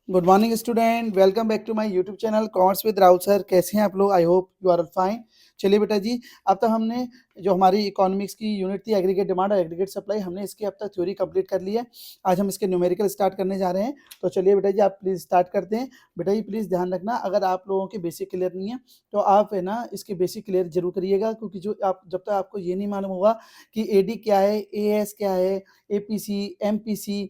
Good morning student, welcome back to my YouTube channel commerce with Rahul sir. कैसे हैं आप लोग? I hope you are fine. चलिए बेटा जी, अब तक हमने जो हमारी इकोनॉमिक्स की यूनिट थी एग्रीगेट डिमांड और एग्रीगेट सप्लाई, हमने इसकी अब तक थ्योरी कंप्लीट कर ली है। आज हम इसके न्यूमेरिकल स्टार्ट करने जा रहे हैं। तो चलिए बेटा जी, आप प्लीज़ स्टार्ट करते हैं। बेटा जी प्लीज़ ध्यान रखना, अगर आप लोगों के बेसिक क्लियर नहीं है तो आप है ना इसके बेसिक क्लियर जरूर करिएगा, क्योंकि जो आप जब तक आपको ये नहीं मालूम होगा कि एडी क्या है, एएस क्या है, APC, MPC,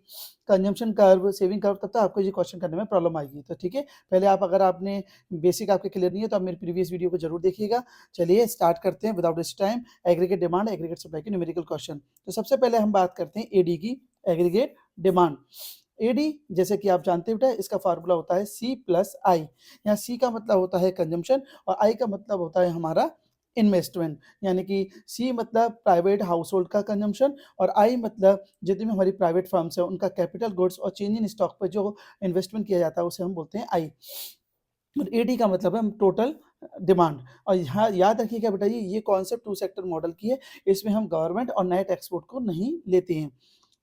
consumption curve, saving curve, तब तक आपको ये क्वेश्चन करने में प्रॉब्लम आएगी। तो ठीक है, पहले आप अगर आपने बेसिक आपके क्लियर नहीं है तो आप मेरी प्रीवियस वीडियो को जरूर देखिएगा। चलिए स्टार्ट करते हैं without waste time. Aggregate demand, aggregate supply के न्यूमेरिकल क्वेश्चन। तो सबसे पहले हम बात करते हैं एडी की, एग्रीगेट डिमांड। एडी जैसे कि आप जानते हैं बेटा, इसका फार्मूला होता है सी प्लस आई। यहाँ सी का मतलब होता है कंजम्पशन और आई का मतलब होता है हमारा इन्वेस्टमेंट, यानी कि सी मतलब प्राइवेट हाउस होल्ड का कंजम्पशन और आई मतलब जितनी भी हमारी प्राइवेट फर्म्स है उनका कैपिटल गुड्स और चेंज इन स्टॉक पर जो इन्वेस्टमेंट किया जाता है उसे हम बोलते हैं आई। और एडी का मतलब है टोटल डिमांड। और यहाँ याद रखिएगा बेटा ये कॉन्सेप्ट टू सेक्टर मॉडल की है, इसमें हम गवर्नमेंट और नेट एक्सपोर्ट को नहीं लेते हैं।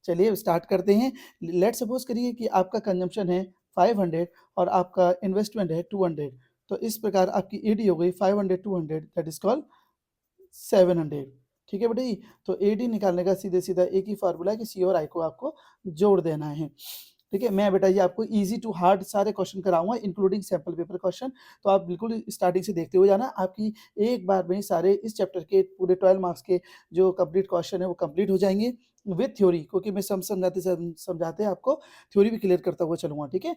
चलिए स्टार्ट करते हैं। लेट सपोज करिए कि आपका कंजम्पशन है 500 और आपका इन्वेस्टमेंट है 200। तो इस प्रकार आपकी एडी हो गई 500 200, दैट इज कॉल्ड 700। ठीक है बेटा जी, तो एडी निकालने का सीधे सीधा एक ही फार्मूला है कि सी और आई को आपको जोड़ देना है। ठीक है, मैं बेटा जी आपको इजी टू हार्ड सारे क्वेश्चन कराऊंगा इंक्लूडिंग सैंपल पेपर क्वेश्चन। तो आप बिल्कुल स्टार्टिंग से देखते हुए जाना, आपकी एक बार में ही सारे इस चैप्टर के पूरे 12 मार्क्स के जो कंप्लीट क्वेश्चन है वो कंप्लीट हो जाएंगे विथ थ्योरी, क्योंकि मैं समझाते आपको थ्योरी भी क्लियर करता हुआ चलूंगा। ठीक है,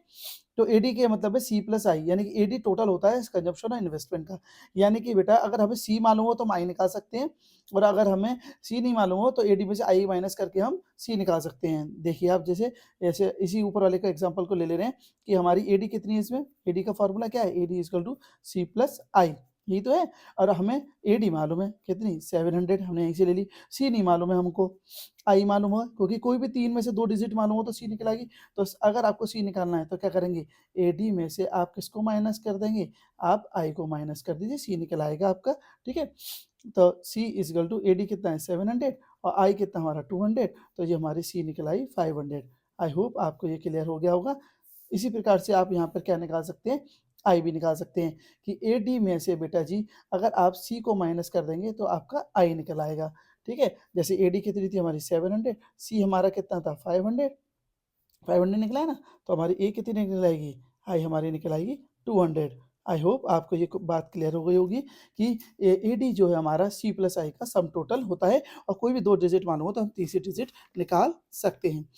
तो एडी के मतलब है सी प्लस आई, यानी कि एडी टोटल होता है कंजप्शन और इन्वेस्टमेंट का। यानी कि बेटा अगर हमें सी मालूम हो तो हम आई निकाल सकते हैं, और अगर हमें सी नहीं मालूम हो तो एडी में से आई माइनस करके हम सी निकाल सकते हैं। देखिए आप, जैसे ऐसे इसी ऊपर वाले का एग्जांपल को ले ले रहे हैं कि हमारी एडी कितनी है, इसमें एडी का फॉर्मूला क्या है, AD equal to C plus I, यही तो है। और हमें एडी मालूम है कितनी 700, हमने यहीं से ले ली। सी नहीं मालूम है हमको, आई मालूम है, क्योंकि कोई भी तीन में से दो डिजिट मालूम हो तो सी निकल आएगी। तो अगर आपको सी निकालना है तो क्या करेंगे, एडी में से आप किसको माइनस कर देंगे, आप आई को माइनस कर दीजिए, सी निकल आएगा आपका। ठीक है, तो सी इजगल टू एडी कितना है 700 और आई कितना हमारा 200, तो ये हमारी सी निकल आई 500। आई होप आपको ये क्लियर हो गया होगा। इसी प्रकार से आप यहाँ पर क्या निकाल सकते हैं, आई भी निकाल सकते हैं कि ए डी में से बेटा जी अगर आप सी को माइनस कर देंगे तो आपका आई निकल आएगा। ठीक है, जैसे ए डी कितनी थी हमारी 700, सी हमारा कितना था 500, 500 निकला है ना, तो हमारी ए कितनी निकल आएगी, आई हमारी निकल आएगी 200। आई होप आपको ये बात क्लियर हो गई होगी कि ए डी जो है हमारा सी प्लस आई का सम टोटल होता है, और कोई भी दो डिजिट मालूम हो तो हम तीसरी डिजिट निकाल सकते हैं।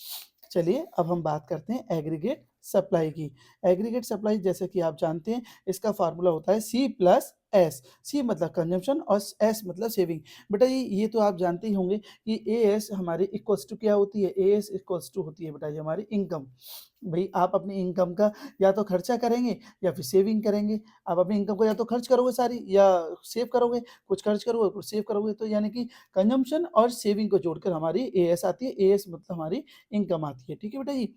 चलिए अब हम बात करते हैं एग्रीगेट सप्लाई की। एग्रीगेट सप्लाई जैसे कि आप जानते हैं इसका फार्मूला होता है सी प्लस एस। सी मतलब कंजम्पशन और एस मतलब सेविंग। बेटा ये तो आप जानते ही होंगे कि ए एस हमारी इक्वल्स टू क्या होती है, ए एस इक्वल्स टू होती है बेटा ये हमारी इनकम। भाई आप अपनी इनकम का या तो खर्चा करेंगे या फिर सेविंग करेंगे। आप अपनी इनकम को या तो खर्च करोगे सारी या सेव करोगे, कुछ खर्च करोगे कुछ सेव करोगे, तो यानी कि कंजम्पशन और सेविंग को जोड़कर हमारी ए एस आती है। ए एस मतलब हमारी इनकम आती है। ठीक है बेटा जी,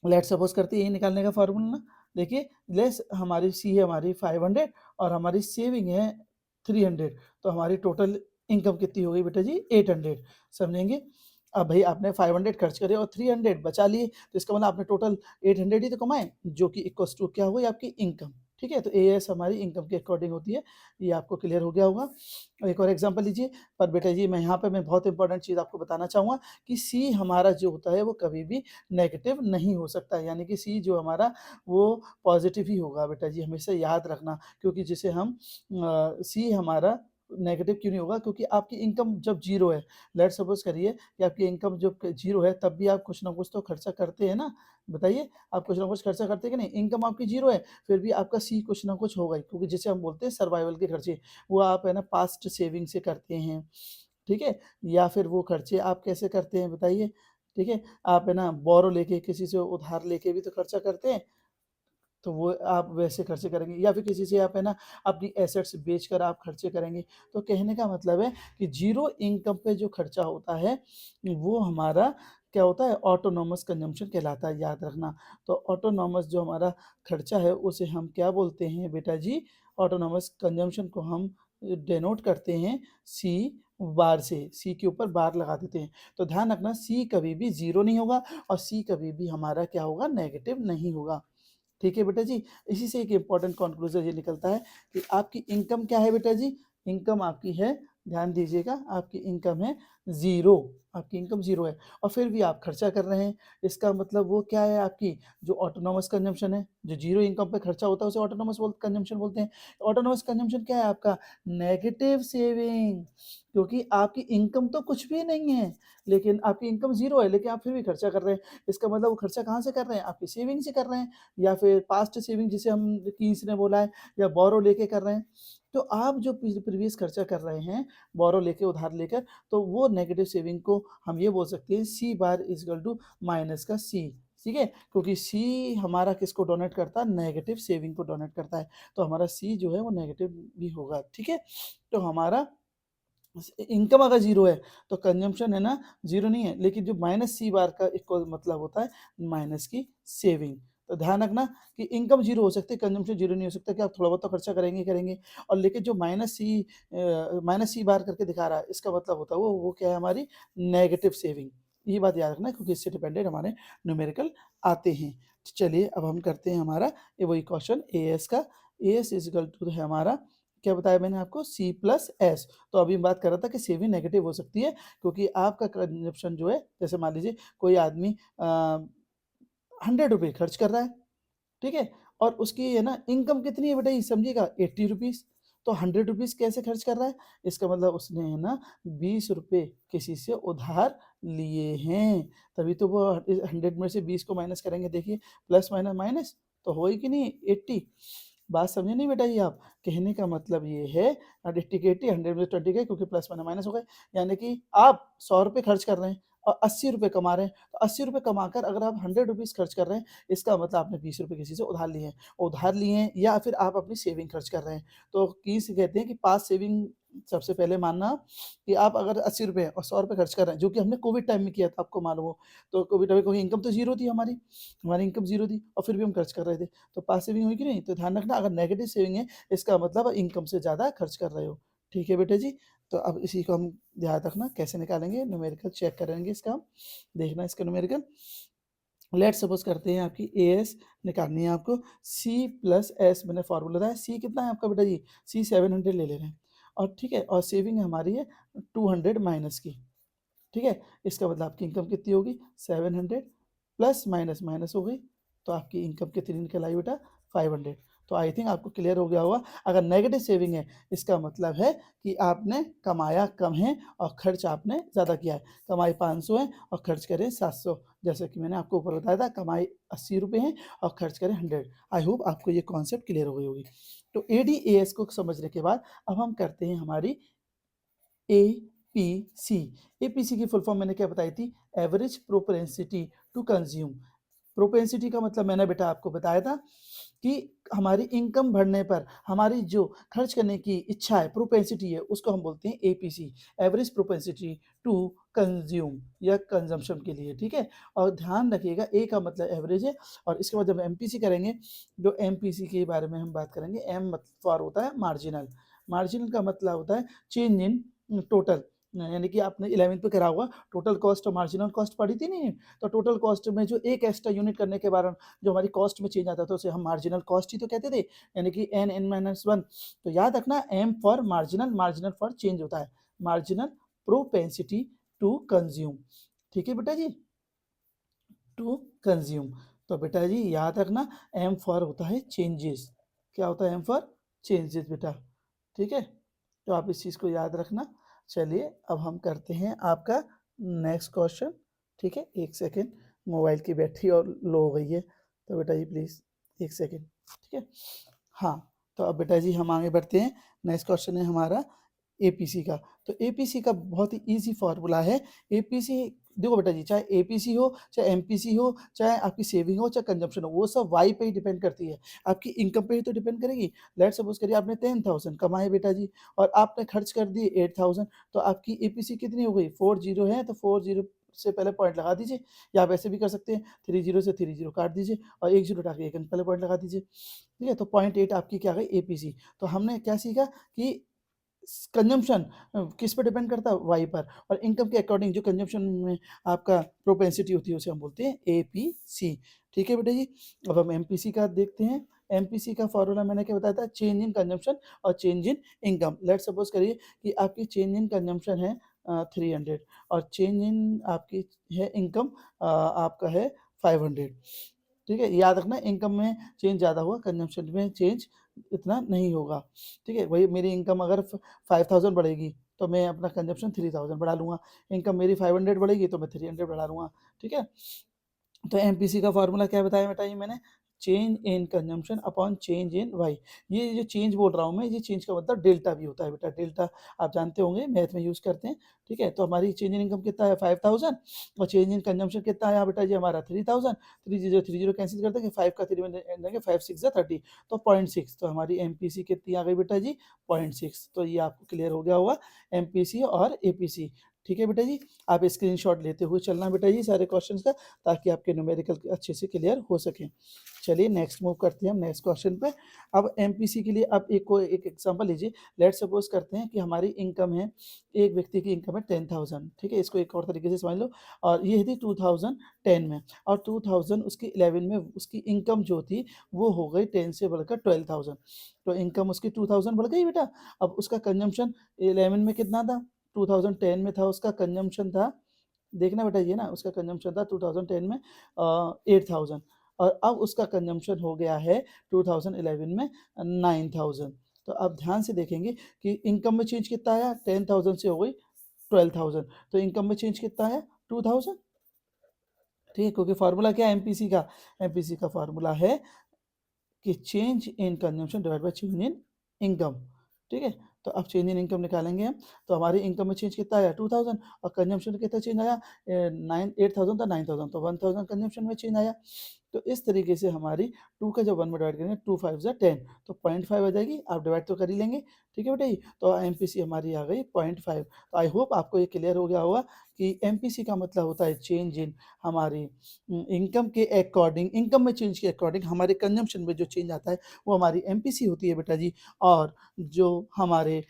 लेट सपोज करते हैं यही निकालने का फार्मूला ना। देखिए लेस हमारी सी है हमारी 500 और हमारी सेविंग है 300, तो हमारी टोटल इनकम कितनी हो गई बेटा जी 800। समझेंगे, अब भाई आपने 500 खर्च करे और 300 बचा लिए, तो इसका मतलब आपने टोटल 800 ही तो कमाए, जो कि इक्वल्स टू क्या हुई आपकी इनकम। ठीक है, तो ए एस हमारी इनकम के अकॉर्डिंग होती है। ये आपको क्लियर हो गया होगा। एक और एग्जांपल लीजिए। पर बेटा जी मैं यहाँ पे मैं बहुत इंपॉर्टेंट चीज़ आपको बताना चाहूँगा कि सी हमारा जो होता है वो कभी भी नेगेटिव नहीं हो सकता, यानी कि सी जो हमारा वो पॉजिटिव ही होगा बेटा जी, हमेशा याद रखना। क्योंकि जिसे हम सी हमारा नेगेटिव क्यों नहीं होगा, क्योंकि आपकी इनकम जब जीरो है, लेट सपोज करिए कि आपकी इनकम जब जीरो है तब भी आप कुछ ना कुछ तो खर्चा करते हैं ना। बताइए, आप कुछ ना कुछ खर्चा करते हैं कि नहीं, इनकम आपकी जीरो है फिर भी आपका सी कुछ ना कुछ होगा ही, क्योंकि जिसे हम बोलते हैं सर्वाइवल के खर्चे, वो आप है ना पास्ट सेविंग से करते हैं। ठीक है, या फिर वो खर्चे आप कैसे करते हैं बताइए। ठीक है, आप है ना बोरो लेके किसी से उधार लेके भी तो खर्चा करते हैं, तो वो आप वैसे खर्चे करेंगे, या फिर किसी से आप है ना अपनी एसेट्स बेचकर आप खर्चे करेंगे। तो कहने का मतलब है कि जीरो इनकम पे जो खर्चा होता है वो हमारा क्या होता है, ऑटोनॉमस कंजम्पशन कहलाता है, याद रखना। तो ऑटोनॉमस जो हमारा खर्चा है उसे हम क्या बोलते हैं बेटा जी, ऑटोनॉमस कंजम्पशन को हम डेनोट करते हैं सी बार से, सी के ऊपर बार लगा देते हैं। तो ध्यान रखना सी कभी भी 0 नहीं होगा और सी कभी भी हमारा क्या होगा, नेगेटिव नहीं होगा। ठीक है बेटा जी? इसी से एक इम्पोर्टेंट कंक्लूजन ये निकलता है कि आपकी इनकम क्या है बेटा जी? इनकम आपकी है, ध्यान दीजिएगा, आपकी इनकम है 0, आपकी इनकम 0 है और फिर भी आप खर्चा कर रहे हैं। इसका मतलब वो क्या है आपकी जो ऑटोनॉमस कंजम्पशन है, जो 0 इनकम पे खर्चा होता है उसे ऑटोनॉमस कंजम्पशन बोलते हैं। ऑटोनॉमस कंजम्पशन क्या है आपका? नेगेटिव सेविंग, क्योंकि आपकी इनकम तो कुछ भी नहीं है, लेकिन आपकी इनकम 0 है, लेकिन आप फिर भी खर्चा कर रहे हैं। इसका मतलब वो खर्चा कहाँ से कर रहे हैं? आपकी सेविंग से कर रहे हैं या फिर पास्ट सेविंग जिसे हम कीस ने बोला है, या बोरो लेके कर रहे हैं। तो आप जो प्रीवियस खर्चा कर रहे हैं बोरो लेके, उधार लेकर, तो वो नेगेटिव सेविंग को हम ये बोल सकते हैं C bar is equal to minus का सी। ठीक है, क्योंकि सी हमारा किसको डोनेट करता है? नेगेटिव सेविंग को डोनेट करता है। तो हमारा सी जो है वो नेगेटिव भी होगा। ठीक है, तो हमारा इनकम अगर 0 है तो कंजम्पशन है ना 0 नहीं है, लेकिन जो माइनस सी बार का इक्वल मतलब होता है माइनस की सेविंग। तो ध्यान रखना कि इनकम 0 हो सकती है, कंजम्पशन 0 नहीं हो सकता, कि आप थोड़ा बहुत तो खर्चा करेंगे ही करेंगे। और लेकिन जो माइनस सी बार करके दिखा रहा है, इसका मतलब होता है वो क्या है? हमारी नेगेटिव सेविंग। ये बात याद रखना, क्योंकि इससे डिपेंडेंट हमारे न्यूमेरिकल आते हैं। चलिए अब हम करते हैं हमारा ये वही क्वेश्चन ए एस का। A S is equal to है हमारा, क्या बताया मैंने आपको? C plus S. तो अभी बात कर रहा था कि सेविंग नेगेटिव हो सकती है, क्योंकि आपका कंजप्शन जो है, जैसे मान लीजिए कोई आदमी 100 रुपये खर्च कर रहा है, ठीक है, और उसकी है ना इनकम कितनी है बेटा, ये समझिएगा 80 रुपीज़। तो 100 रुपीज़ कैसे खर्च कर रहा है? इसका मतलब उसने है ना 20 रुपये किसी से उधार लिए हैं, तभी तो वो 100 में से 20 को माइनस करेंगे, देखिए प्लस माइनस माइनस तो हो ही कि नहीं 80। बात समझे नहीं बेटा जी आप? कहने का मतलब ये है 80 के 80, 100 में 20 गए, क्योंकि प्लस माइनस माइनस हो गए। यानी कि आप 100 रुपये खर्च कर रहे हैं और 80 रुपये कमा रहे हैं, तो 80 रुपये कमाकर अगर आप 100 रुपीज़ खर्च कर रहे हैं, इसका मतलब आपने 20 रुपये किसी से उधार लिए हैं। उधार लिए हैं या फिर आप अपनी सेविंग खर्च कर रहे हैं। तो किस कहते हैं कि पास्ट सेविंग सबसे पहले मानना कि आप अगर 80 रुपये और 100 रुपये खर्च कर रहे हैं, जो कि हमने कोविड टाइम में किया था, आपको मालूम हो। तो कोविड टाइम में क्योंकि इनकम तो 0 थी हमारी इनकम 0 थी और फिर भी हम खर्च कर रहे थे। तो पास्ट सेविंग हुई कि नहीं? तो ध्यान रखना, अगर नेगेटिव सेविंग है, इसका मतलब इनकम से ज़्यादा खर्च कर रहे हो। ठीक है बेटे जी? तो अब इसी को हम ध्यान रखना कैसे निकालेंगे, न्यूमेरिकल चेक करेंगे इसका हम। देखना इसका न्यूमेरिकल। लेट्स सपोज करते हैं आपकी ए एस निकालनी है आपको, सी प्लस एस मैंने फार्मूला बताया। सी कितना है आपका बेटा जी? सी 700 ले रहे हैं और ठीक है, और सेविंग हमारी है 200 माइनस की। ठीक है, इसका मतलब आपकी इनकम कितनी होगी? 700 प्लस माइनस माइनस हो गई, तो आपकी इनकम कितनी निकल आई बेटा? 500। तो आई थिंक आपको क्लियर हो गया होगा। अगर नेगेटिव सेविंग है, इसका मतलब है कि आपने कमाया कम है और खर्च आपने ज़्यादा किया है। कमाई 500 है और खर्च करें 700, जैसे कि मैंने आपको ऊपर बताया था, कमाई 80 रुपये है और खर्च करें 100। आई होप आपको ये कॉन्सेप्ट क्लियर हो गई होगी। तो ए डी ए एस को समझने के बाद अब हम करते हैं हमारी एपीसी। एपीसी की फुल फॉर्म मैंने क्या बताई थी? Average propensity to consume. Propensity का मतलब मैंने बेटा आपको बताया था कि हमारी इनकम बढ़ने पर हमारी जो खर्च करने की इच्छा है, प्रोपेंसिटी है, उसको हम बोलते हैं APC, average propensity to consume या कंजम्पशन के लिए। ठीक है, और ध्यान रखिएगा ए का मतलब एवरेज है और इसके बाद जब एमपीसी करेंगे, जो एमपीसी के बारे में हम बात करेंगे, एम मतलब फॉर होता है मार्जिनल। मार्जिनल का मतलब होता है चेंज इन टोटल, यानी कि आपने 11th में करा होगा, टोटल कॉस्ट और मार्जिनल कॉस्ट पढ़ी थी नहीं? तो टोटल कॉस्ट में जो एक एक्स्ट्रा यूनिट करने के कारण जो हमारी कॉस्ट में चेंज आता था, उसे हम मार्जिनल कॉस्ट ही तो कहते थे, यानी कि एन एन माइनस वन। तो याद रखना, M for marginal, marginal for change होता है, मार्जिनल प्रोपेंसिटी टू कंज्यूम। ठीक है बेटा जी, टू कंज्यूम। तो बेटा जी याद रखना, एम फॉर होता है चेंजेस। क्या होता है एम फॉर? चेंजेस बेटा। ठीक है, तो आप इस चीज़ को याद रखना। चलिए अब हम करते हैं आपका नेक्स्ट क्वेश्चन। ठीक है, एक सेकेंड, मोबाइल की बैटरी और लो हो गई है, तो बेटा जी प्लीज़ एक सेकेंड। ठीक है, हाँ, तो अब बेटा जी हम आगे बढ़ते हैं। नेक्स्ट क्वेश्चन है हमारा एपीसी का। तो एपीसी का बहुत ही ईजी फार्मूला है। एपीसी, देखो बेटा जी, चाहे एपीसी हो, चाहे एमपीसी हो, चाहे आपकी सेविंग हो, चाहे कंजम्पशन हो, वो सब वाई पे ही डिपेंड करती है, आपकी इनकम पे ही तो डिपेंड करेगी। लेट्स सपोज करिए आपने 10,000 कमाए बेटा जी और आपने खर्च कर दिए 8,000, तो आपकी एपीसी कितनी हो गई? 40 है, तो 40 से पहले पॉइंट लगा दीजिए, या आप ऐसे भी कर सकते हैं, 30 से 30 काट दीजिए और 1 0 हटा के 1 पहले पॉइंट लगा दीजिए। ठीक है, तो 0.8 आपकी क्या गई? एपीसी। तो हमने क्या सीखा कि कंजम्पशन किस पे डिपेंड करता है? वाई पर। और इनकम के अकॉर्डिंग जो कंजम्पशन में आपका प्रोपेंसिटी होती है उसे हम बोलते हैं एपीसी। ठीक है बेटा जी। अब हम एमपीसी का देखते हैं। एमपीसी का फॉर्मूला मैंने क्या बताया था? चेंज इन कंजम्पशन और change in income. Let's suppose करिए कि आपकी चेंज इन कंजम्पशन है 300 और चेंज इन आपकी है इनकम आपका है 500। ठीक है, याद रखना इनकम में चेंज ज़्यादा हुआ, कंजम्पशन में चेंज इतना नहीं होगा। ठीक है, वही मेरी इनकम अगर 5000 बढ़ेगी तो मैं अपना कंजम्पशन 3000 बढ़ा लूँगा। इनकम मेरी 500 बढ़ेगी तो मैं 300 बढ़ा लूँगा। ठीक है, तो एमपीसी का फॉर्मूला क्या बताया बेटा ये मैंने? Change in consumption upon change in Y. ये जो चेंज बोल रहा हूँ मैं, ये चेंज का मतलब डेल्टा भी होता है बेटा। डेल्टा आप जानते होंगे, मैथ में यूज़ करते हैं। ठीक है, तो हमारी चेंज इन इनकम कितना है? 5000 और चेंज इन कंजम्पशन कितना है बेटा जी हमारा? 3000। 30 कैंसिल कर देंगे, 5 का 3 में देंगे, 5 6 जा 30 तो 0.6। तो हमारी एमपीसी कितनी आ गई बेटा जी? 0.6। तो ये आपको क्लियर हो गया होगा एमपीसी और एपीसी। ठीक है बेटा जी, आप स्क्रीनशॉट लेते हुए चलना बेटा जी सारे क्वेश्चंस का, ताकि आपके न्यूमेरिकल अच्छे से क्लियर हो सकें। चलिए नेक्स्ट मूव करते हैं हम नेक्स्ट क्वेश्चन पे। अब एमपीसी के लिए अब एक एग्जांपल लीजिए। लेट्स सपोज करते हैं कि हमारी इनकम है, एक व्यक्ति की इनकम है 10,000। ठीक है, इसको एक और तरीके से समझ लो। और ये थी 2010 में, और 2000 उसकी 11 में उसकी इनकम जो थी वो हो गई 10 से बढ़कर 12,000। तो इनकम उसकी 2000 बढ़ गई बेटा। अब उसका कंजम्पशन 11 में कितना था? 2010 में था उसका कंजम्पशन था, देखना बेटा ये ना, उसका कंजम्पशन था 2010 में 8000 और अब उसका कंजम्पशन हो गया है 2011 में 9000। तो अब ध्यान से देखेंगे कि इनकम में चेंज कितना आया? 10,000 से हो गई 12,000। तो इनकम में चेंज कितना है? 2000। ठीक है, क्योंकि फार्मूला क्या है एमपीसी का? एमपीसी का फार्मूला है कि change in consumption divide by change in income. ठीक है, तो अब चेंज इन इनकम निकालेंगे हम। तो हमारी इनकम में चेंज कितना आया? 2000 और कंजम्पशन में कितना चेंज आया? 8000 था 9000, तो 1000 कंजम्पशन में चेंज आया। तो इस तरीके से हमारी 2 का जब 1 में डिवाइड करेंगे 2 5 10, तो 0.5 आ जाएगी। आप डिवाइड तो कर ही लेंगे। ठीक है बेटा जी, तो एमपीसी हमारी आ गई 0.5। तो आई होप आपको ये क्लियर हो गया होगा कि एमपीसी का मतलब होता है चेंज इन हमारी इनकम के अकॉर्डिंग, इनकम में चेंज के अकॉर्डिंग हमारे कंजम्पशन में जो चेंज आता है वो हमारी एमपीसी होती है बेटा जी। और जो हमारे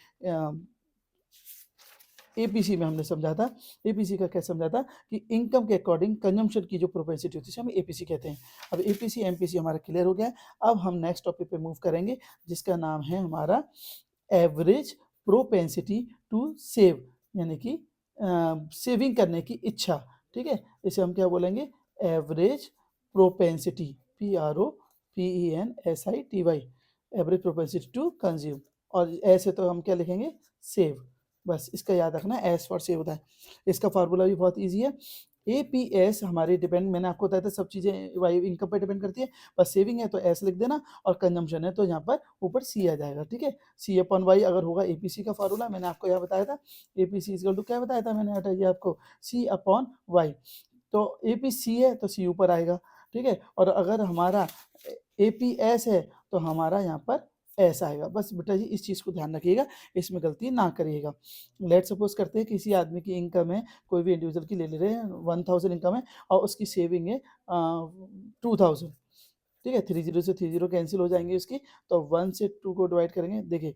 एपीसी में हमने समझा था, एपीसी का क्या समझा था कि इनकम के अकॉर्डिंग कंजम्पशन की जो प्रोपेंसिटी होती है हमें एपीसी कहते हैं। अब एपीसी एमपीसी हमारा क्लियर हो गया है। अब हम नेक्स्ट टॉपिक पे मूव करेंगे जिसका नाम है हमारा एवरेज प्रोपेंसिटी टू सेव, यानी कि सेविंग करने की इच्छा। ठीक है, इसे हम क्या बोलेंगे? Average propensity, PROPENSITY, average propensity to consume. और ऐसे तो हम क्या लिखेंगे? सेव। बस इसका याद रखना, एस फॉर सेव होता है। इसका फार्मूला भी बहुत ईजी है। एपीएस हमारी डिपेंड, मैंने आपको बताया था सब चीज़ें वाई इनकम पर डिपेंड करती है। बस सेविंग है तो एस लिख देना, और कंजम्पशन है तो यहाँ पर ऊपर सी आ जाएगा। ठीक है, सी अपॉन वाई अगर होगा एपीसी का फार्मूला, मैंने आपको यहाँ बताया था एपीसी इक्वल टू क्या बताया था मैंने? हटाइए आपको, सी अपॉन वाई। तो एपीसी है तो सी ऊपर आएगा। ठीक है, और अगर हमारा एपीएस है तो हमारा यहाँ पर एस आएगा। बस बेटा जी इस चीज़ को ध्यान रखिएगा, इसमें गलती ना करिएगा। लेट सपोज करते हैं किसी आदमी की इनकम है, कोई भी इंडिविजुअल की ले ले रहे हैं, 1000 इनकम है और उसकी सेविंग है 2000। ठीक है, 30 से 30 कैंसिल हो जाएंगे उसकी, तो 1 से 2 को डिवाइड करेंगे। देखिए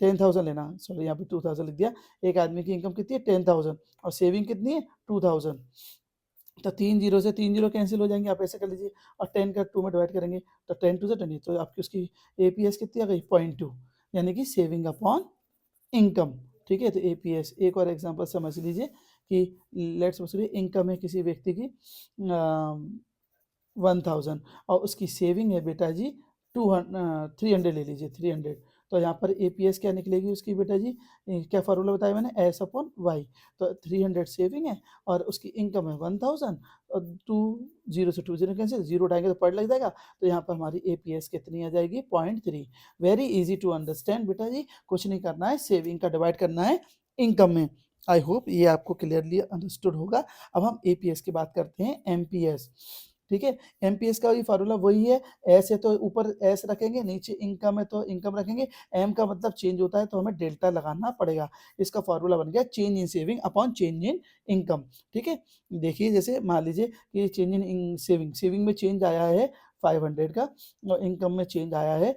10,000 लेना, सॉरी यहाँ पे 2000 लिख दिया। एक आदमी की इनकम कितनी है? 10,000 और सेविंग कितनी है? 2000। तो 3 जीरो से 3 जीरो कैंसिल हो जाएंगे, आप ऐसे कर लीजिए। और 10 का 2 में डिवाइड करेंगे तो 10 टू से 20, तो आपकी उसकी एपीएस कितनी आ गई? 0.2, यानी कि सेविंग अपॉन इनकम। ठीक है, तो एपीएस एक और एग्जांपल समझ लीजिए कि लेट्स सपोज इनकम है किसी व्यक्ति की 1000 और उसकी सेविंग है बेटा जी 300 ले लीजिए, 300। तो यहाँ पर एपीएस क्या निकलेगी उसकी बेटा जी? क्या फार्मूला बताया मैंने? S upon Y. तो 300 सेविंग है और उसकी इनकम है 1000, और 2 से 2 कैंसिल, जीरो उठाएंगे तो पॉइंट लग जाएगा। तो यहाँ पर हमारी एपीएस कितनी आ जाएगी? 0.3। वेरी इजी टू अंडरस्टैंड बेटा जी, कुछ नहीं करना है, सेविंग का डिवाइड करना है इनकम में। आई होप ये आपको क्लियरली अंडरस्टूड होगा। अब हम एपीएस की बात करते हैं, एमपीएस। ठीक है, एमपीएस का भी फार्मूला वही है। एस है तो ऊपर एस रखेंगे, नीचे इनकम है तो इनकम रखेंगे। एम का मतलब चेंज होता है तो हमें डेल्टा लगाना पड़ेगा। इसका फार्मूला बन गया change in saving upon change in income. ठीक है, देखिए जैसे मान लीजिए कि चेंज इन सेविंग, सेविंग में चेंज आया है 500 का और इनकम में चेंज आया है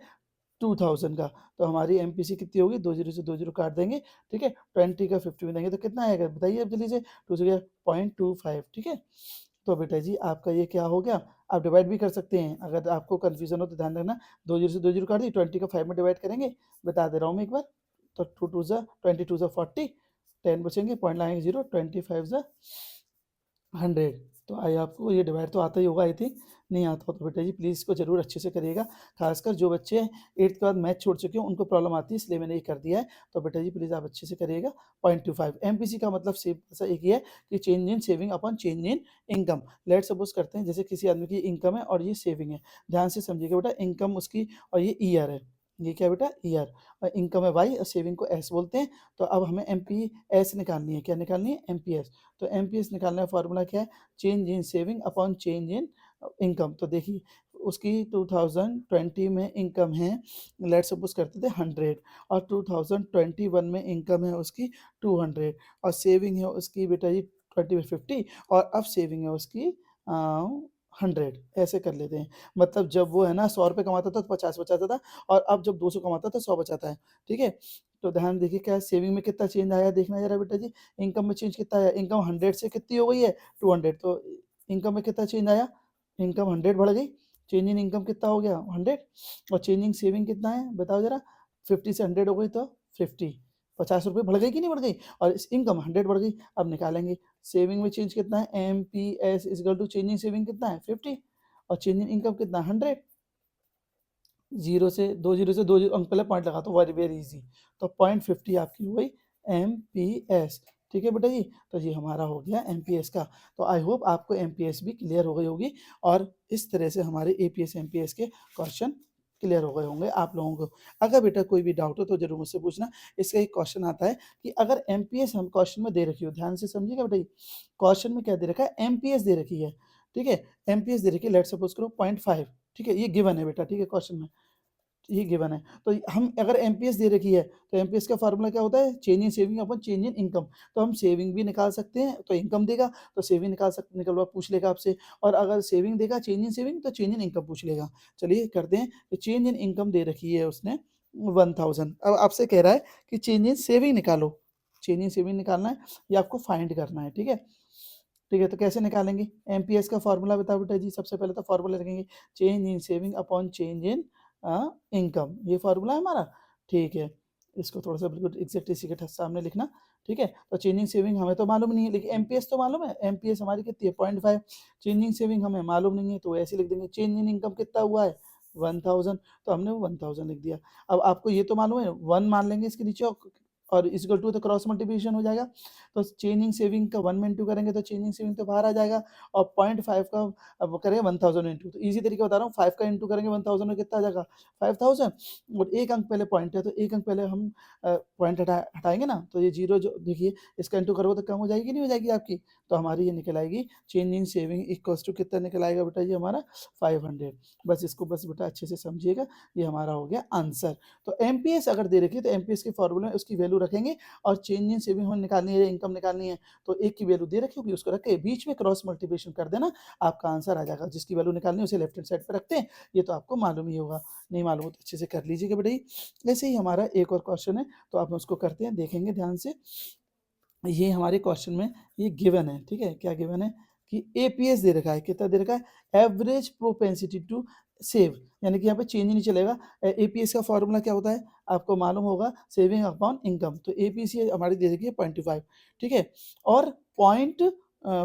2000 का, तो हमारी एमपीसी कितनी होगी, 2 ज़ीरो से 2 ज़ीरो काट देंगे, ठीक है? 20 का 50 में देंगे तो कितना आएगा बताइए अब जल्दी से, 2 से गया 0.25, ठीक है? तो बेटा जी आपका ये क्या हो गया, आप डिवाइड भी कर सकते हैं, अगर आपको कन्फ्यूज़न हो तो ध्यान रखना, 2 ज़ीरो से 2 ज़ीरो काट दी, 20 को 5 में डिवाइड करेंगे, बता दे रहा हूँ मैं एक बार, तो 2 टू ज़ा 20 टू ज़ा 40, 10 बचेंगे, पॉइंट लाएँगे 0, 25 ज़ा 100। तो आई आपको ये डिवाइड तो आता ही होगा आई थिंक, नहीं आता हो तो बेटा जी प्लीज़ इसको ज़रूर अच्छे से करिएगा। खासकर जो बच्चे 8th के बाद मैथ छोड़ चुके हैं उनको प्रॉब्लम आती है, इसलिए मैंने ये कर दिया है। तो बेटा जी प्लीज़ आप अच्छे से करिएगा। 0.25 एमपीसी का मतलब सिंपल सा एक ही है कि change in saving upon change in income. Let's suppose करते हैं जैसे किसी आदमी की इनकम है और ये सेविंग है। ध्यान से समझिएगा बेटा, इनकम उसकी और ये ईयर है। ये क्या है बेटा, ईयर, और इनकम है वाई और सेविंग को एस बोलते हैं। तो अब हमें एमपीएस निकालनी है। क्या निकालनी है? एमपीएस। तो एमपीएस निकालने का फॉर्मूला क्या है? Change in saving upon change in income. तो देखिए उसकी 2020 में इनकम है, लेट्स सपोज करते थे 100, और 2021 में इनकम है उसकी 200, और सेविंग है उसकी बेटा जी 20 में 50, और अब सेविंग है उसकी 100। ऐसे कर लेते हैं, मतलब जब वो है ना 100 रुपये कमाता था तो 50 बचाता था, और अब जब 200 कमाता है तो 100 बचाता है, ठीक है? तो ध्यान देखिए क्या सेविंग में कितना चेंज आया, देखना जरा बेटा जी। इनकम में चेंज कितना आया, इनकम 100 से कितनी हो गई है 200, तो इनकम में कितना चेंज आया, इनकम 100 बढ़ गई, चेंज इन इनकम कितना हो गया 100, और चेंज इन सेविंग कितना है बताओ जरा, 50 से 100 हो गई तो 50, 50 रुपये बढ़ गई कि नहीं बढ़ गई, और इस इनकम 100 बढ़ गई। अब निकालेंगे सेविंग में चेंज कितना है, M P S is equal to change in saving कितना है 50, और चेंज इन इनकम कितना 100, जीरो से दो जीरो अंक पहले पॉइंट लगा, तो वेरी वेरी इजी, तो 0.50 आपकी हो गई एम पी एस, ठीक है बेटा जी। तो ये हमारा हो गया एम पी एस का। तो आई होप आपको एम पी एस भी क्लियर हो गई होगी, और इस तरह से हमारे A P S M P S के क्वेश्चन क्लियर हो गए होंगे आप लोगों को। अगर बेटा कोई भी डाउट हो तो जरूर मुझसे पूछना। इसका एक क्वेश्चन आता है कि अगर एम पी एस हम क्वेश्चन में दे रखी हो, ध्यान से समझिएगा बेटा, क्वेश्चन में क्या दे रखा है, एम पी एस दे रखी है, ठीक है? एम पी एस दे रखी है, लेट सपोज करो 0.5, ठीक है? ये गिवन है बेटा, ठीक है? क्वेश्चन में ये गिवन है। तो हम अगर एमपीएस दे रखी है, तो एमपीएस का फार्मूला क्या होता है, change in saving upon change in income. तो हम सेविंग भी निकाल सकते हैं तो इनकम देगा, तो सेविंग निकलवा पूछ लेगा आपसे, और अगर सेविंग देगा चेंज इन सेविंग तो चेंज इन इनकम पूछ लेगा। चलिए करते हैं कि चेंज इन इनकम दे रखी है उसने 1000, अब आपसे कह रहा है कि चेंज इन सेविंग निकालो। चेंज इन सेविंग निकालना है, ये आपको फाइंड करना है, ठीक है? ठीक है, तो कैसे निकालेंगे? एमपीएस का फॉर्मूला बताओ बेटा जी। सबसे पहले तो फॉर्मूला रखेंगे change in saving upon change in income, ये फॉर्मूला है हमारा, ठीक है? इसको थोड़ा सा बिल्कुल एग्जैक्ट इसी के सामने लिखना, ठीक है? तो चेंज इन सेविंग हमें तो मालूम नहीं है, लेकिन एमपीएस तो मालूम है। एमपीएस हमारी कितनी है 0.5, चेंज इन सेविंग हमें मालूम नहीं है, तो ऐसे लिख देंगे चेंज इन इनकम कितना हुआ है 1000, तो हमने वो 1000 लिख दिया। अब आपको ये तो मालूम है 1 मान लेंगे इसके नीचे, और इक्वल टू तो क्रॉस मल्टीप्लिकेशन हो जाएगा, तो चेंजिंग सेविंग का 1 में इंटू करेंगे तो चेंजिंग सेविंग तो बाहर आ जाएगा, और 0.5 का अब करेंगे 1000 इंटू, तो इजी तरीके बता रहा हूँ, 5 का इंटू करेंगे 1000 में कितना आ जाएगा 5000, और एक अंक पहले पॉइंट है तो एक अंक पहले हम पॉइंट हटाएंगे ना, तो ये जीरो जो देखिए इसका इंटू करोगे तो कम हो जाएगी नहीं हो जाएगी आपकी, तो हमारी ये निकल आएगी चेंजिंग सेविंग इक्वल्स टू कितना निकल आएगा बेटा ये हमारा 500। बस इसको बस बेटा अच्छे से समझिएगा, ये हमारा हो गया आंसर। तो एमपीएस अगर दे रखी है तो एमपीएस के फॉर्मूले में उसकी वैल्यू रखेंगे, और चेंज इन सेविंग हमें निकालनी है, इनकम निकालनी है, तो एक की वैल्यू दे रखी होगी उसको रख के बीच में क्रॉस मल्टीप्लिकेशन कर देना, आपका आंसर आ जाएगा। जिसकी वैल्यू निकालनी है उसे लेफ्ट हैंड साइड पर रखते हैं, ये तो आपको मालूम ही होगा, नहीं मालूम हो तो अच्छे से कर लीजिएगा बेटा जी। ऐसे ही हमारा एक और क्वेश्चन है, तो आप उसको करते हैं, देखेंगे ध्यान से। ये हमारे क्वेश्चन में ये गिवन है, ठीक है? क्या गिवन है कि एपीएस दे रखा है, कितना दे रखा है, एवरेज प्रोपेंसिटी टू सेव, यानी कि यहाँ पे चेंज ही नहीं चलेगा। एपीएस का फॉर्मूला क्या होता है आपको मालूम होगा, सेविंग अपॉन इनकम, तो एपीसी हमारी दे रखी है 0.25, ठीक है? और पॉइंट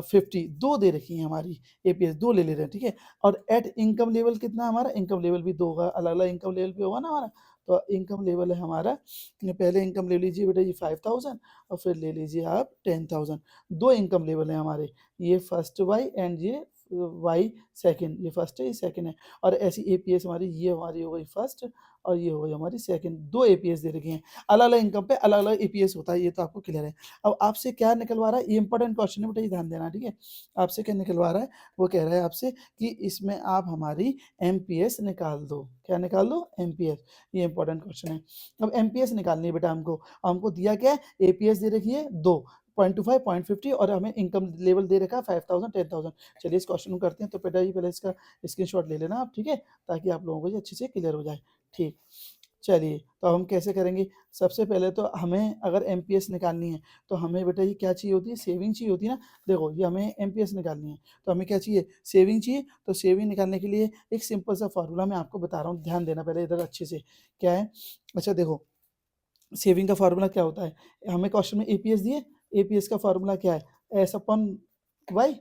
50 दो दे रखी है हमारी, एपीएस दो ले रहे हैं, ठीक है? और एट इनकम लेवल कितना हमारा, इनकम लेवल भी दो होगा, अलग अलग इनकम लेवल पे होगा ना हमारा, तो इनकम लेवल है हमारा, पहले इनकम ले लीजिए बेटा जी 5000, और फिर ले लीजिए आप 10,000। दो इनकम लेवल है हमारे, ये फर्स्ट वाई एंड ये वाई सेकंड, ये फर्स्ट है ये सेकंड है, और ऐसी एपीएस हमारी, ये हमारी हो गई फर्स्ट और ये हो गई हमारी सेकंड, दो एपीएस दे रखी हैं। अलग अलग इनकम पे अलग अलग एपीएस होता है, ये तो आपको क्लियर है। अब आपसे क्या निकलवा रहा है, ये इंपॉर्टेंट क्वेश्चन है बेटा, ये ध्यान देना, ठीक है? आपसे क्या निकलवा रहा है, वो कह रहा है आपसे कि इसमें आप हमारी एमपीएस निकाल दो। क्या निकाल दो, एमपीएस, ये इंपॉर्टेंट क्वेश्चन है। अब एमपीएस निकालनी है बेटा हमको दिया क्या है, एपीएस दे रखी है दो, 0.25 0.50, और हमें इनकम लेवल दे रखा है 5000 10,000। चलिए इस क्वेश्चन को करते हैं, तो बेटा जी पहले इसका स्क्रीनशॉट ले लेना आप, ठीक है? ताकि आप लोगों को ये अच्छे से क्लियर हो जाए, ठीक। चलिए, तो हम कैसे करेंगे? सबसे पहले तो हमें अगर एमपीएस निकालनी है, तो हमें बेटा ये क्या चाहिए होती है? सेविंग चाहिए होती है ना। देखो, ये हमें एमपीएस निकालनी है, तो हमें क्या चाहिए? सेविंग चाहिए। तो सेविंग निकालने के लिए एक सिंपल सा फ़ॉर्मूला मैं आपको बता रहा हूँ, ध्यान देना पहले इधर अच्छे से। क्या है? अच्छा देखो, सेविंग का फ़ॉर्मूला क्या होता है? हमें क्वेश्चन में एपीएस दिए, एपीएस का फ़ॉर्मूला क्या है? एस अपॉन वाई,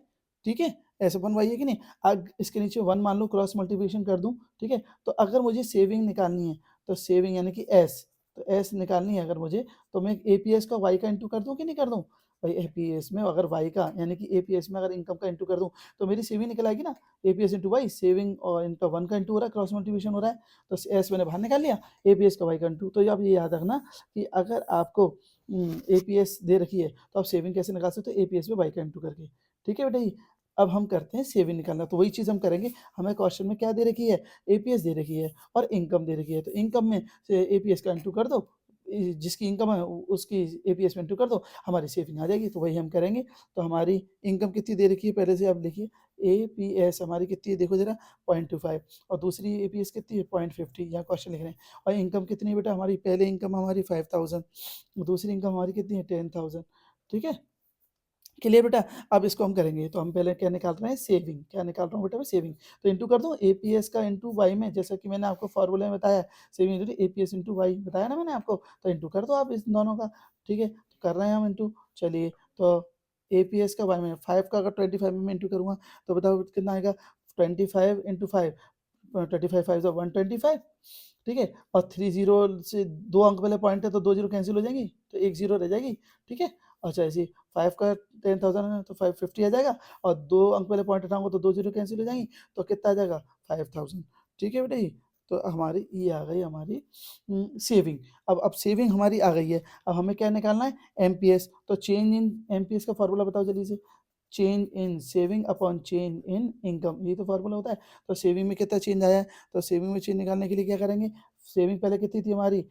ठीक है? एस अपॉन वाई है कि नहीं? अब इसके नीचे 1 मान लो, क्रॉस मल्टीप्लिकेशन कर दूँ, ठीक है? तो अगर मुझे सेविंग निकालनी है, तो सेविंग यानी कि एस, तो एस निकालनी है अगर मुझे, तो मैं एपीएस का वाई का इंटू कर दूँ कि नहीं कर दूँ? भाई एपीएस में अगर वाई का यानी कि एपीएस में अगर इनकम का इंटू कर दूँ, तो मेरी सेविंग निकल आएगी ना। एपीएस इंटू वाई, सेविंग और इनका 1 का इंटू हो रहा है, क्रॉस मल्टीप्लिकेशन हो रहा है, तो एस मैंने बाहर निकाल लिया, एपीएस का वाई का इंटू। तो अब ये याद रखना कि अगर आपको एपीएस दे रखी है, तो आप सेविंग कैसे निकाल सकते हो? एपीएस में बाई का इंटू करके। ठीक है बेटा जी? अब हम करते हैं सेविंग निकालना, तो वही चीज़ हम करेंगे। हमें क्वेश्चन में क्या दे रखी है? एपीएस दे रखी है और इनकम दे रखी है, तो इनकम में से एपीएस का इंटू कर दो, जिसकी इनकम है उसकी एपीएस में इंटू कर दो, हमारी सेविंग आ जाएगी, तो वही हम करेंगे। तो हमारी इनकम कितनी दे रखी है पहले से आप लिखिए, एपीएस हमारी कितनी है देखो ज़रा, 0.25, और दूसरी एपीएस कितनी है? 0.50, यहाँ क्वेश्चन लिख रहे हैं। और इनकम कितनी है बेटा हमारी? पहले इनकम हमारी 5000, दूसरी इनकम हमारी कितनी है? 10000। ठीक है? क्लियर बेटा? अब इसको हम करेंगे, तो हम पहले क्या निकाल रहे हैं? सेविंग। क्या निकाल रहा हूँ बेटा मैं? सेविंग। तो इंटू कर दूँ एपीएस का इंटू वाई में, जैसा कि मैंने आपको फ़ॉर्मूले में बताया, saving equal to APS into Y बताया ना मैंने आपको, तो इंटू कर दो आप इस दोनों का। ठीक है? तो कर रहे हैं हम इंटू। चलिए, तो एपीएस का वाई में 5 का अगर 25 में मैं इंटू करूँगा, तो बताओ कितना आएगा? 25 इंटू 5, 25 5 ज़ा 125, ठीक है? और 3 ज़ीरो से 2 अंक वाले पॉइंट है, तो 2 ज़ीरो कैंसल हो जाएँगी, तो 1 ज़ीरो रह जाएगी, ठीक है? अच्छा ऐसे ही 5 का 10,000 है, तो 550 आ जाएगा, और 2 अंक वाले पॉइंट हटाऊँगा तो 2 ज़ीरो कैंसल हो जाएँगी, तो कितना आ जाएगा? 5000। ठीक है बेटा जी? तो हमारी ये आ गई हमारी सेविंग। अब सेविंग हमारी आ गई है, अब हमें क्या निकालना है? एमपीएस। तो चेंज इन एमपीएस का फ़ॉर्मूला बताओ जल्दी से। Change in saving upon change in income, ये तो फ़ॉर्मूला होता है। तो सेविंग में कितना चेंज आया है? तो सेविंग में चेंज निकालने के लिए क्या करेंगे? सेविंग पहले कितनी थी हमारी?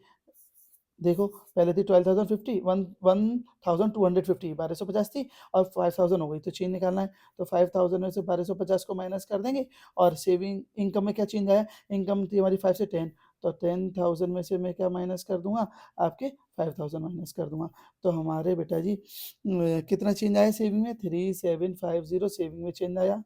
देखो, पहले थी 12,050, 1250, 1250 थी, और 5000 हो गई, तो चेंज निकालना है। तो 5000 में से 1250 को माइनस कर देंगे, और सेविंग इनकम में क्या चेंज आया? इनकम थी हमारी 5 से 10, तो 10,000 में से मैं क्या माइनस कर दूँगा? आपके 5000 माइनस कर दूँगा। तो हमारे बेटा जी कितना चेंज आया सेविंग में? 3750 सेविंग में चेंज आया,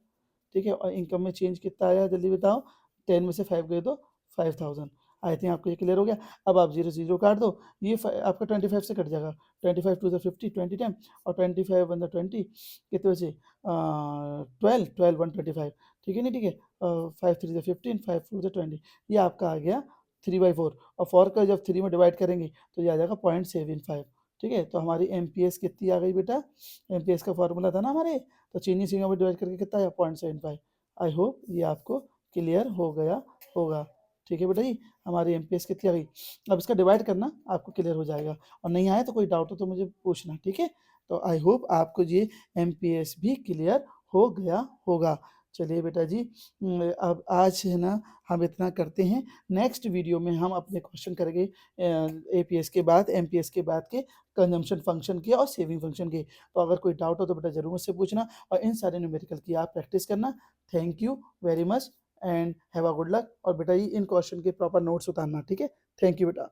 ठीक है? और इनकम में चेंज कितना आया जल्दी बताओ? 10 में से 5 गए तो 5000। आई थिंक आपको ये क्लियर हो गया। अब आप 0 से 0 काट दो, ये आपका 25 से कट जाएगा। 25 टू ज़ा 50, 20 टाइम, और 25 वन ज़ा 20, कितने बचे? 12, 12 125, ठीक है नहीं? ठीक है? 5 3 ज़ा 15, 5 4 ज़ा 20, ये आपका आ गया 3/4, और 4 का जब 3 में डिवाइड करेंगे, तो ये आ जाएगा 0.75, ठीक है? तो हमारी एमपीएस कितनी आ गई बेटा? एमपीएस का फ़ॉर्मूला था ना हमारे, तो चीनी सिंगों में डिवाइड करके कितना आया? 0.75। आई होप ये आपको क्लियर हो गया होगा। ठीक है बेटा जी? हमारी एमपीएस कितनी आ गई? अब इसका डिवाइड करना आपको क्लियर हो जाएगा, और नहीं आया तो कोई डाउट हो तो मुझे पूछना, ठीक है? तो आई होप आपको ये एमपीएस भी क्लियर हो गया होगा। चलिए बेटा जी, अब आज है ना हम इतना करते हैं। नेक्स्ट वीडियो में हम अपने क्वेश्चन करेंगे एपीएस के बाद, एमपीएस के बाद के कंजम्पशन फंक्शन के और सेविंग फंक्शन के। तो अगर कोई डाउट हो तो बेटा ज़रूर मुझसे पूछना, और इन सारे न्यूमेरिकल की आप प्रैक्टिस करना। Thank you very much and have a good luck. और बेटा ये इन क्वेश्चन के प्रॉपर नोट्स उतारना, ठीक है? थैंक यू बेटा।